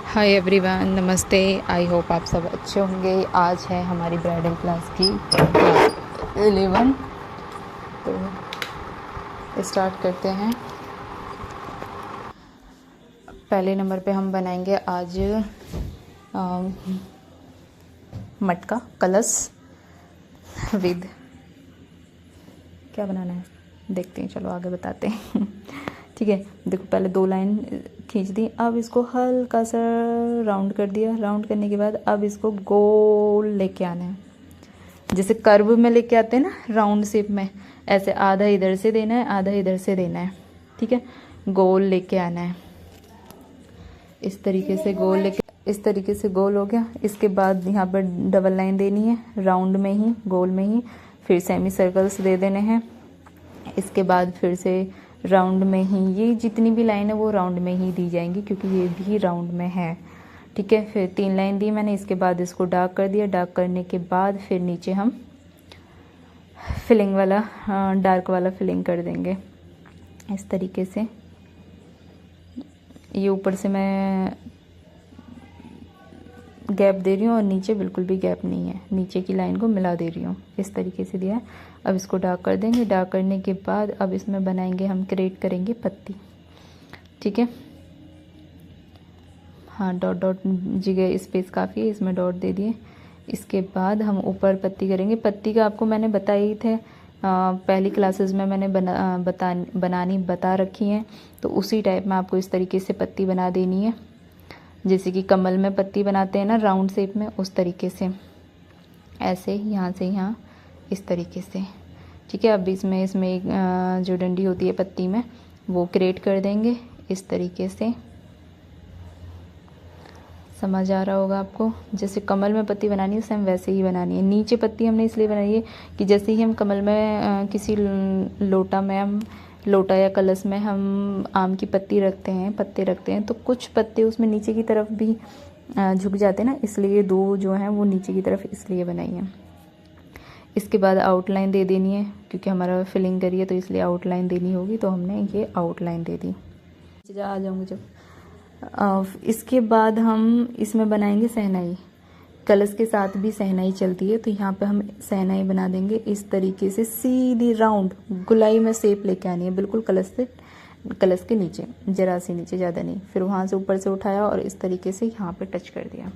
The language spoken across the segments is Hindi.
हाय एवरीवन, नमस्ते। आई होप आप सब अच्छे होंगे। आज है हमारी ब्राइडल क्लास की क्लास 11। तो स्टार्ट करते हैं। पहले नंबर पे हम बनाएंगे आज मटका कलश विद क्या बनाना है देखते हैं। चलो आगे बताते हैं। ठीक है, देखो पहले 2 लाइन खींच दी। अब इसको हल्का सा राउंड कर दिया। राउंड करने के बाद अब इसको गोल लेके आना है, जैसे कर्व में लेके आते हैं ना राउंड शेप में, ऐसे आधा इधर से देना है, आधा इधर से देना है। ठीक है, गोल लेके आना है इस तरीके से। गोल लेके इस तरीके से गोल हो गया। इसके बाद यहाँ पर डबल लाइन देनी है राउंड में ही, गोल में ही। फिर सेमी सर्कल्स दे देने हैं। इसके बाद फिर से राउंड में ही, ये जितनी भी लाइन है वो राउंड में ही दी जाएंगी क्योंकि ये भी राउंड में है। ठीक है, फिर 3 लाइन दी मैंने। इसके बाद इसको डार्क कर दिया। डार्क करने के बाद फिर नीचे हम फिलिंग वाला डार्क वाला फिलिंग कर देंगे इस तरीके से। ये ऊपर से मैं गैप दे रही हूँ और नीचे बिल्कुल भी गैप नहीं है, नीचे की लाइन को मिला दे रही हूँ। इस तरीके से दिया है। अब इसको डार्क कर देंगे। डार्क करने के बाद अब इसमें बनाएंगे, हम क्रिएट करेंगे पत्ती। ठीक है, हाँ डॉट डॉट जगह स्पेस काफ़ी है, इसमें डॉट दे दिए। इसके बाद हम ऊपर पत्ती करेंगे। पत्ती का आपको मैंने बताई थे पहली क्लासेस में, मैंने बनानी बता रखी हैं। तो उसी टाइप में आपको इस तरीके से पत्ती बना देनी है, जैसे कि कमल में पत्ती बनाते हैं ना राउंड शेप में, उस तरीके से। ऐसे यहाँ से यहाँ इस तरीके से। ठीक है, अब इसमें एक जो डंडी होती है पत्ती में वो क्रिएट कर देंगे इस तरीके से। समझ आ रहा होगा आपको। जैसे कमल में पत्ती बनानी है सेम वैसे ही बनानी है। नीचे पत्ती हमने इसलिए बनाई है कि जैसे ही हम कमल में किसी लोटा या कलश में हम आम की पत्ती रखते हैं, पत्ते रखते हैं, तो कुछ पत्ते उसमें नीचे की तरफ भी झुक जाते हैं ना, इसलिए 2 जो हैं वो नीचे की तरफ इसलिए बनाई है। इसके बाद आउटलाइन दे देनी है क्योंकि हमारा फिलिंग करिए तो इसलिए आउटलाइन देनी होगी, तो हमने ये आउटलाइन दे दी। आ जाऊँगी जब इसके बाद हम इसमें बनाएंगे सहनाई। कलश के साथ भी सहनाई चलती है, तो यहाँ पे हम सहनाई बना देंगे इस तरीके से। सीधी राउंड गुलाई में शेप लेके आनी है, बिल्कुल कलश के नीचे, जरा सी नीचे, ज़्यादा नहीं। फिर वहाँ से ऊपर से उठाया और इस तरीके से यहाँ पे टच कर दिया।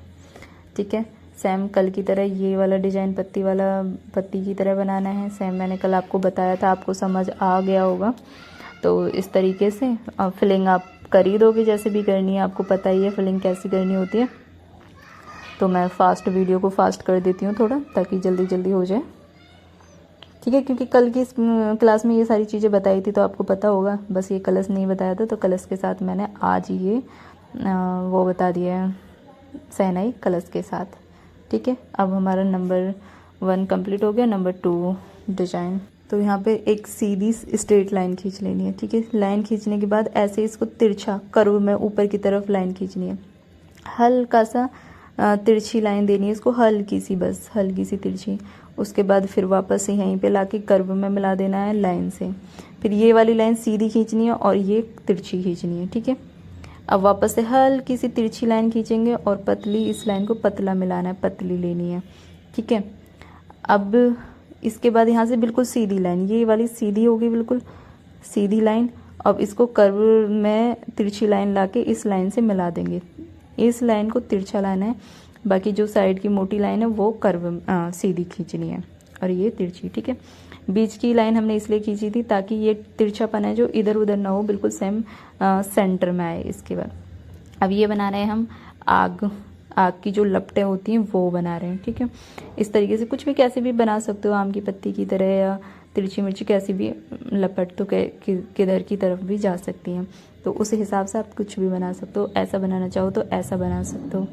ठीक है, सेम कल की तरह ये वाला डिजाइन पत्ती की तरह बनाना है। सेम मैंने कल आपको बताया था, आपको समझ आ गया होगा। तो इस तरीके से फिलिंग आप कर ही दोगे, जैसे भी करनी है, आपको पता ही है फिलिंग कैसी करनी होती है। तो मैं वीडियो को फास्ट कर देती हूँ थोड़ा, ताकि जल्दी जल्दी हो जाए। ठीक है, क्योंकि कल की क्लास में ये सारी चीज़ें बताई थी तो आपको पता होगा, बस ये कलश नहीं बताया था। तो कलश के साथ मैंने आज ये वो बता दिया है, सहनाई कलश के साथ। ठीक है, अब हमारा नंबर 1 कंप्लीट हो गया। Number 2 design. तो यहाँ पे एक सीधी स्ट्रेट लाइन खींच लेनी है। ठीक है, लाइन खींचने के बाद ऐसे इसको तिरछा कर्व में ऊपर की तरफ लाइन खींचनी है। हल्का सा तिरछी लाइन देनी है इसको, हल्की सी, बस हल्की सी तिरछी। उसके बाद फिर वापस से यहीं पे लाके कर्व में मिला देना है लाइन से। फिर ये वाली लाइन सीधी खींचनी है और ये तिरछी खींचनी है। ठीक है, अब वापस से हल्की सी तिरछी लाइन खींचेंगे और पतली, इस लाइन को पतला मिलाना है, पतली लेनी है। ठीक है, अब इसके बाद यहाँ से बिल्कुल सीधी लाइन, ये वाली सीधी होगी, बिल्कुल सीधी लाइन। अब इसको कर्व में तिरछी लाइन लाके इस लाइन से मिला देंगे। इस लाइन को तिरछा लाना है, बाकी जो साइड की मोटी लाइन है वो कर्व सीधी खींचनी है और ये तिरछी। ठीक है, बीच की लाइन हमने इसलिए खींची थी ताकि ये तिरछापन है जो इधर उधर ना हो, बिल्कुल सेम सेंटर में आए। इसके बाद अब ये बना रहे हैं हम आग की जो लपटें होती हैं वो बना रहे हैं। ठीक है, इस तरीके से कुछ भी कैसे भी बना सकते हो, आम की पत्ती की तरह या तिरछी मिर्ची कैसी भी लपट तो किधर की तरफ भी जा सकती हैं। तो उस हिसाब से आप कुछ भी बना सकते हो, ऐसा बनाना चाहो तो ऐसा बना सकते हो।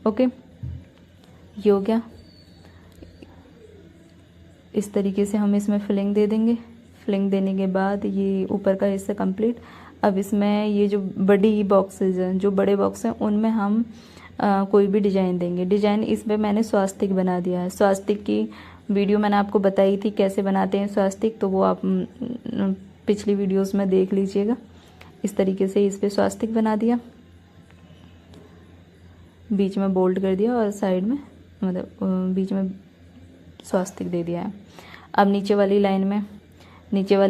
ओके, ये हो गया। इस तरीके से हम इसमें फिलिंग दे देंगे। फिलिंग देने के बाद ये ऊपर का हिस्सा कंप्लीट। अब इसमें ये जो बड़ी बॉक्सेज हैं, जो बड़े बॉक्स हैं, उनमें हम कोई भी डिजाइन देंगे। डिजाइन इसमें मैंने स्वास्तिक बना दिया है। स्वास्तिक की वीडियो मैंने आपको बताई थी कैसे बनाते हैं स्वास्तिक, तो वो आप पिछली वीडियोस में देख लीजिएगा। इस तरीके से इस पे स्वास्तिक बना दिया। बीच में बोल्ड कर दिया और साइड में मतलब बीच में स्वास्तिक दे दिया है। अब नीचे वाली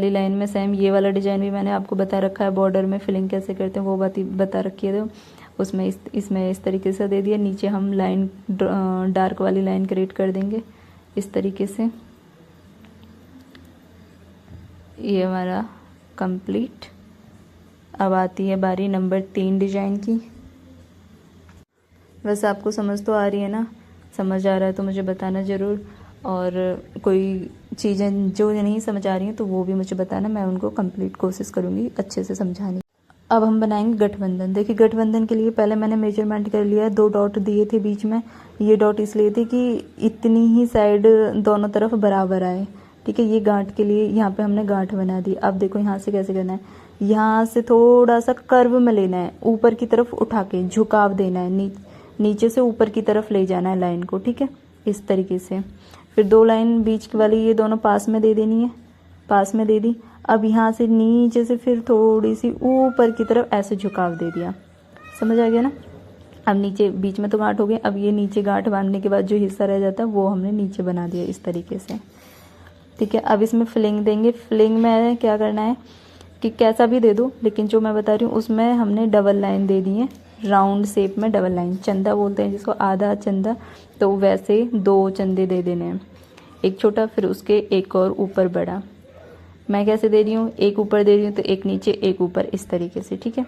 लाइन में सेम ये वाला डिजाइन भी मैंने आपको बता रखा है, बॉर्डर में फिलिंग कैसे करते हैं वो बात बता रखी है। तो उसमें इसमें इस तरीके से दे दिया। नीचे हम लाइन डार्क वाली लाइन क्रिएट कर देंगे इस तरीके से। ये हमारा कंप्लीट। अब आती है बारी नंबर 3 डिजाइन की। वैसे आपको समझ तो आ रही है ना? समझ आ रहा है तो मुझे बताना ज़रूर, और कोई चीज़ें जो नहीं समझ आ रही हैं तो वो भी मुझे बताना, मैं उनको कंप्लीट कोशिश करूँगी अच्छे से समझाने। अब हम बनाएंगे गठबंधन। देखिए गठबंधन के लिए पहले मैंने मेजरमेंट कर लिया है, 2 डॉट दिए थे बीच में। ये डॉट इसलिए थे कि इतनी ही साइड दोनों तरफ बराबर आए, ठीक है। ये गांठ के लिए यहाँ पे हमने गांठ बना दी। अब देखो यहाँ से कैसे करना है, यहाँ से थोड़ा सा कर्व में लेना है, ऊपर की तरफ उठा के झुकाव देना है, नीचे से ऊपर की तरफ ले जाना है लाइन को, ठीक है, इस तरीके से। फिर 2 लाइन बीच वाली ये दोनों पास में दे देनी है, पास में दे दी। अब यहाँ से नीचे से फिर थोड़ी सी ऊपर की तरफ ऐसे झुकाव दे दिया, समझ आ गया ना? अब नीचे बीच में तो गांठ हो गए, अब ये नीचे गांठ बांधने के बाद जो हिस्सा रह जाता है वो हमने नीचे बना दिया इस तरीके से, ठीक है। अब इसमें फिलिंग देंगे। फिलिंग में क्या करना है कि कैसा भी दे दो, लेकिन जो मैं बता रही हूँ उसमें हमने डबल लाइन दे दी है, राउंड शेप में डबल लाइन, चंदा बोलते हैं जिसको, आधा चंदा। तो वैसे 2 चंदे दे देने हैं, एक छोटा फिर उसके एक और ऊपर बड़ा। मैं कैसे दे रही हूँ, एक ऊपर दे रही हूँ तो एक नीचे एक ऊपर, इस तरीके से, ठीक है।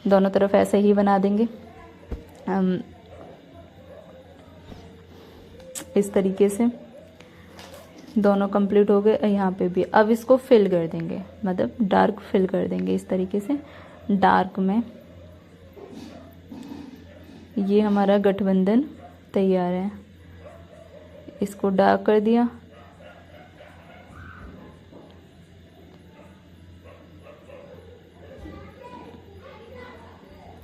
दोनों तरफ ऐसे ही बना देंगे इस तरीके से। दोनों कंप्लीट हो गए। यहाँ पे भी अब इसको फिल कर देंगे, मतलब डार्क फिल कर देंगे इस तरीके से डार्क में। ये हमारा गठबंधन तैयार है, इसको डार्क कर दिया।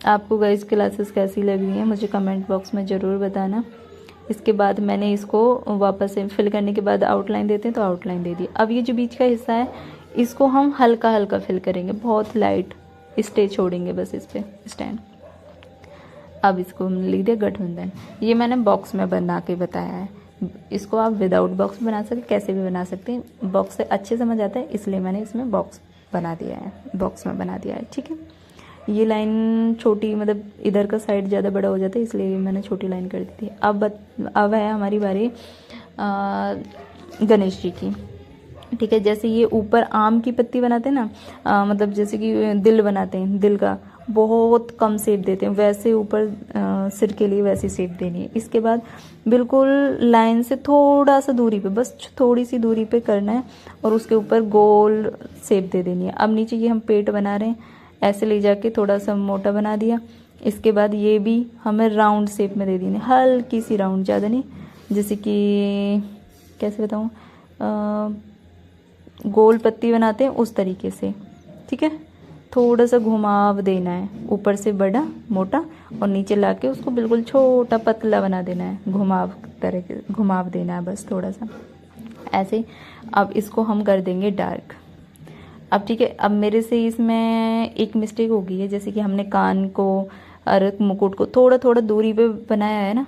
आपको गाइस क्लासेस कैसी लग रही हैं मुझे कमेंट बॉक्स में ज़रूर बताना। इसके बाद मैंने इसको वापस से फिल करने के बाद आउटलाइन देते हैं तो आउटलाइन दे दी। अब ये जो बीच का हिस्सा है इसको हम हल्का हल्का फिल करेंगे, बहुत लाइट स्टेज छोड़ेंगे बस इस पे स्टैंड। अब इसको हमने लिख दिया गठबंधन। ये मैंने बॉक्स में बना के बताया है, इसको आप विदाउट बॉक्स बना सकते, कैसे भी बना सकते हैं। बॉक्स से अच्छे समझ आता है इसलिए मैंने इसमें बॉक्स बना दिया है, बॉक्स में बना दिया है, ठीक है। ये लाइन छोटी, मतलब इधर का साइड ज़्यादा बड़ा हो जाता है इसलिए मैंने छोटी लाइन कर दी थी। अब है हमारी बारी गणेश जी की, ठीक है। जैसे ये ऊपर आम की पत्ती बनाते हैं ना, मतलब जैसे कि दिल बनाते हैं, दिल का बहुत कम शेप देते हैं, वैसे ऊपर सिर के लिए वैसी शेप देनी है। इसके बाद बिल्कुल लाइन से थोड़ा सा दूरी पे, बस थोड़ी सी दूरी पे करना है और उसके ऊपर गोल शेप दे देनी है। अब नीचे ये हम पेट बना रहे हैं, ऐसे ले जाके थोड़ा सा मोटा बना दिया। इसके बाद ये भी हमें राउंड शेप में दे देनी है, हल्की सी राउंड, ज़्यादा नहीं, जैसे कि कैसे बताऊँ, गोल पत्ती बनाते हैं उस तरीके से, ठीक है। थोड़ा सा घुमाव देना है, ऊपर से बड़ा मोटा और नीचे लाके उसको बिल्कुल छोटा पतला बना देना है, घुमाव तरह के घुमाव देना है बस थोड़ा सा ऐसे। अब इसको हम कर देंगे डार्क। अब ठीक है, अब मेरे से इसमें एक मिस्टेक हो गई है, जैसे कि हमने कान को और मुकुट को थोड़ा थोड़ा दूरी पे बनाया है ना,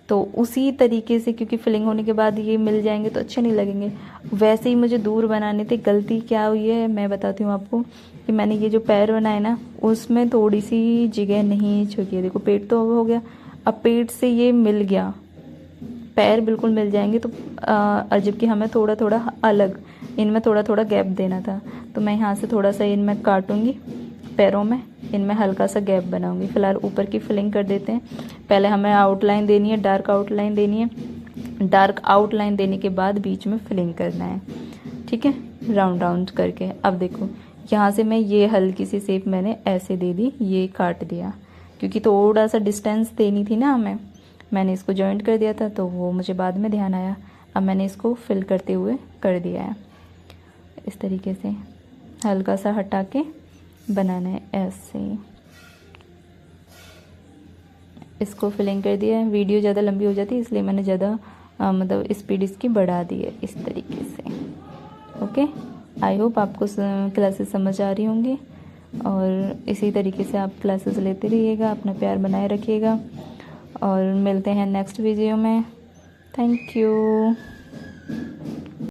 तो उसी तरीके से, क्योंकि फिलिंग होने के बाद ये मिल जाएंगे तो अच्छे नहीं लगेंगे, वैसे ही मुझे दूर बनाने थे। गलती क्या हुई है मैं बताती हूँ आपको, कि मैंने ये जो पैर बनाए ना उसमें थोड़ी सी जगह नहीं छोड़ी है। देखो पेट तो हो गया, अब पेट से ये मिल गया, पैर बिल्कुल मिल जाएंगे, तो जबकि हमें थोड़ा थोड़ा अलग इनमें थोड़ा थोड़ा गैप देना था, तो मैं यहाँ से थोड़ा सा इनमें काटूंगी, पैरों में इनमें हल्का सा गैप बनाऊंगी। फिलहाल ऊपर की फिलिंग कर देते हैं। पहले हमें आउटलाइन देनी है, डार्क आउटलाइन देनी है। डार्क आउटलाइन देने के बाद बीच में फिलिंग करना है, ठीक है, राउंड राउंड करके। अब देखो यहाँ से मैं ये हल्की सी शेप मैंने ऐसे दे दी, ये काट दिया, क्योंकि थोड़ा सा डिस्टेंस देनी थी ना हमें, मैंने इसको जॉइंट कर दिया था, तो वो मुझे बाद में ध्यान आया। अब मैंने इसको फिल करते हुए कर दिया है इस तरीके से, हल्का सा हटा के बनाना है ऐसे। इसको फिलिंग कर दिया है। वीडियो ज़्यादा लंबी हो जाती है इसलिए मैंने ज़्यादा मतलब स्पीड इसकी बढ़ा दी है इस तरीके से। ओके, आई होप आपको क्लासेस समझ आ रही होंगी, और इसी तरीके से आप क्लासेस लेते रहिएगा, अपना प्यार बनाए रखिएगा। और मिलते हैं नेक्स्ट वीडियो में। Thank you.